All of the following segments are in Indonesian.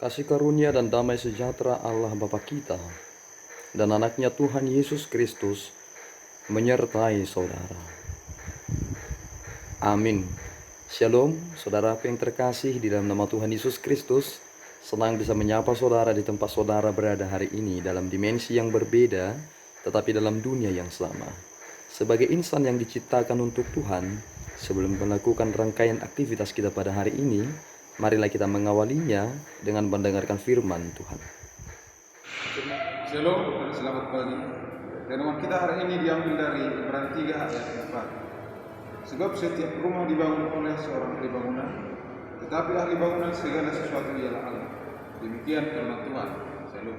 Kasih karunia dan damai sejahtera Allah Bapa kita dan anaknya Tuhan Yesus Kristus menyertai saudara. Amin. Shalom, saudaraku yang terkasih di dalam nama Tuhan Yesus Kristus. Senang bisa menyapa saudara di tempat saudara berada hari ini dalam dimensi yang berbeda, tetapi dalam dunia yang sama. Sebagai insan yang diciptakan untuk Tuhan, sebelum melakukan rangkaian aktivitas kita pada hari ini, marilah kita mengawalinya dengan mendengarkan firman Tuhan. Shalom dan selamat pagi. Renungan kita hari ini diambil dari Ibrani 3 ayat 4. Sebab setiap rumah dibangun oleh seorang ahli bangunan, tetapi ahli bangunan segala sesuatu ialah Allah. Demikian firman Tuhan. Shalom.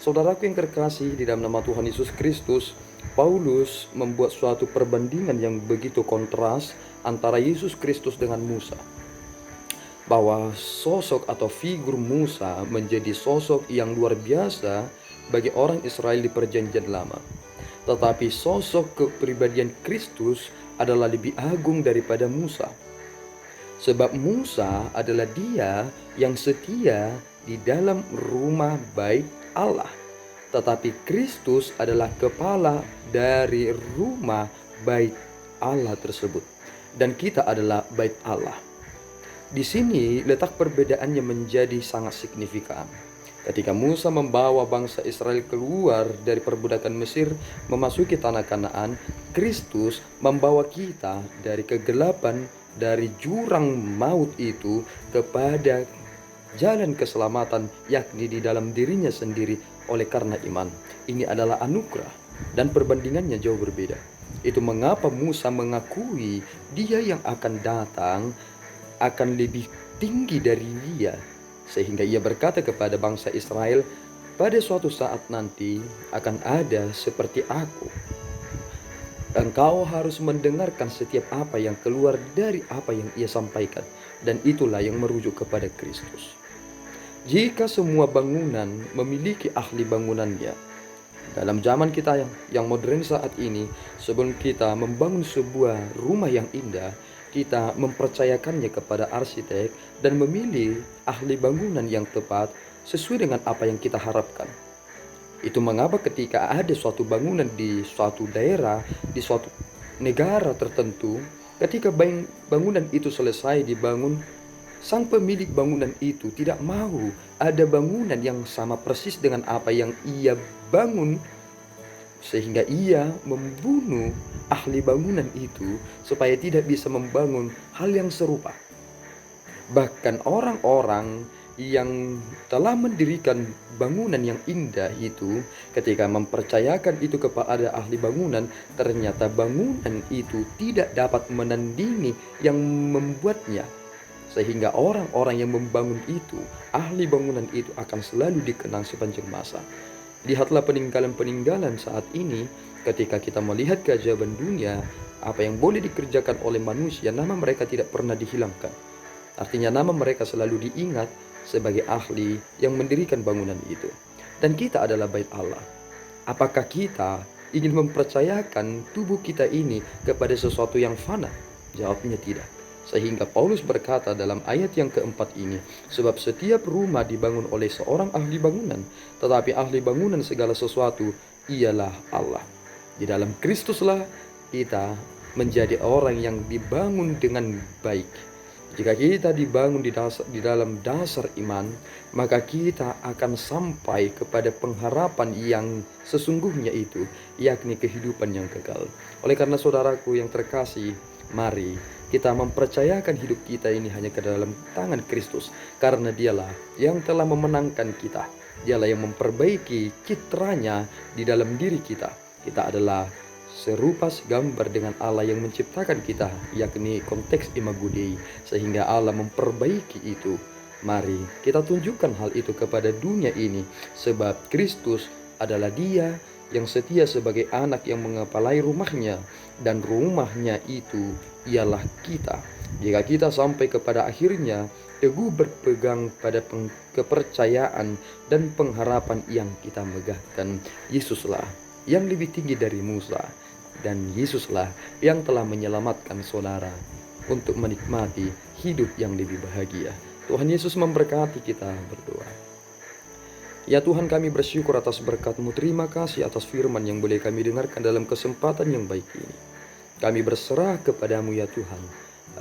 Saudaraku yang terkasih di dalam nama Tuhan Yesus Kristus, Paulus membuat suatu perbandingan yang begitu kontras antara Yesus Kristus dengan Musa. Bahwa sosok atau figur Musa menjadi sosok yang luar biasa bagi orang Israel di perjanjian lama. Tetapi sosok kepribadian Kristus adalah lebih agung daripada Musa. Sebab Musa adalah dia yang setia di dalam rumah bait Allah. Tetapi Kristus adalah kepala dari rumah bait Allah tersebut. Dan kita adalah bait Allah. Di sini letak perbedaannya menjadi sangat signifikan. Ketika Musa membawa bangsa Israel keluar dari perbudakan Mesir memasuki tanah Kanaan, Kristus membawa kita dari kegelapan, dari jurang maut itu kepada jalan keselamatan, yakni di dalam dirinya sendiri oleh karena iman. Ini adalah anugerah dan perbandingannya jauh berbeda. Itu mengapa Musa mengakui dia yang akan datang akan lebih tinggi dari dia, sehingga ia berkata kepada bangsa Israel, pada suatu saat nanti akan ada seperti aku. Engkau harus mendengarkan setiap apa yang keluar dari apa yang ia sampaikan, dan itulah yang merujuk kepada Kristus. Jika semua bangunan memiliki ahli bangunannya, dalam zaman kita yang modern saat ini, sebelum kita membangun sebuah rumah yang indah, kita mempercayakannya kepada arsitek dan memilih ahli bangunan yang tepat sesuai dengan apa yang kita harapkan. Itu mengapa ketika ada suatu bangunan di suatu daerah, di suatu negara tertentu, ketika bangunan itu selesai dibangun, sang pemilik bangunan itu tidak mau ada bangunan yang sama persis dengan apa yang ia bangun, sehingga ia membunuh ahli bangunan itu supaya tidak bisa membangun hal yang serupa. Bahkan orang-orang yang telah mendirikan bangunan yang indah itu, ketika mempercayakan itu kepada ahli bangunan, ternyata bangunan itu tidak dapat menandingi yang membuatnya. Sehingga orang-orang yang membangun itu, ahli bangunan itu akan selalu dikenang sepanjang masa. Lihatlah peninggalan-peninggalan saat ini, ketika kita melihat keajaiban dunia, apa yang boleh dikerjakan oleh manusia, nama mereka tidak pernah dihilangkan. Artinya nama mereka selalu diingat sebagai ahli yang mendirikan bangunan itu. Dan kita adalah bait Allah. Apakah kita ingin mempercayakan tubuh kita ini kepada sesuatu yang fana? Jawabnya tidak. Sehingga Paulus berkata dalam ayat yang keempat ini, sebab setiap rumah dibangun oleh seorang ahli bangunan, tetapi ahli bangunan segala sesuatu ialah Allah. Di dalam Kristuslah kita menjadi orang yang dibangun dengan baik. Jika kita dibangun di dalam dasar iman, maka kita akan sampai kepada pengharapan yang sesungguhnya itu, yakni kehidupan yang kekal. Oleh karena saudaraku yang terkasih, mari kita mempercayakan hidup kita ini hanya ke dalam tangan Kristus, karena dialah yang telah memenangkan kita. Dialah yang memperbaiki citranya di dalam diri kita. Kita adalah serupa segambar dengan Allah yang menciptakan kita, yakni konteks imago Dei, sehingga Allah memperbaiki itu. Mari kita tunjukkan hal itu kepada dunia ini, sebab Kristus adalah Dia yang setia sebagai anak yang mengepalai rumahnya, dan rumahnya itu ialah kita. Jika kita sampai kepada akhirnya teguh berpegang pada kepercayaan dan pengharapan yang kita megahkan, Yesuslah yang lebih tinggi dari Musa, dan Yesuslah yang telah menyelamatkan saudara untuk menikmati hidup yang lebih bahagia. Tuhan Yesus memberkati kita berdoa. Ya Tuhan, kami bersyukur atas berkat-Mu. Terima kasih atas firman yang boleh kami dengarkan dalam kesempatan yang baik ini. Kami berserah kepadamu ya Tuhan.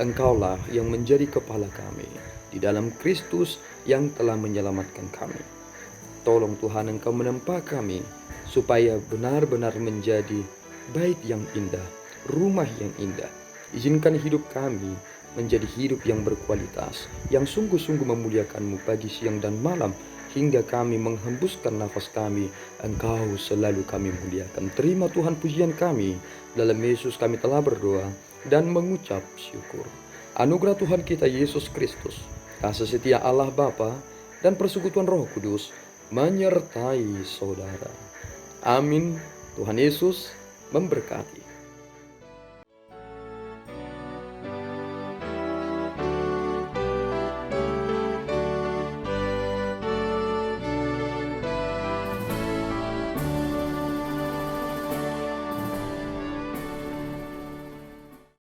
Engkaulah yang menjadi kepala kami di dalam Kristus yang telah menyelamatkan kami. Tolong Tuhan Engkau menempa kami supaya benar-benar menjadi bait yang indah, rumah yang indah. Izinkan hidup kami menjadi hidup yang berkualitas, yang sungguh-sungguh memuliakan-Mu pagi, siang, dan malam, hingga kami menghembuskan nafas kami, Engkau selalu kami muliakan. Terima Tuhan pujian kami, dalam Yesus kami telah berdoa dan mengucap syukur. Anugerah Tuhan kita Yesus Kristus, kasih setia Allah Bapa, dan persekutuan Roh Kudus menyertai saudara. Amin. Tuhan Yesus memberkati.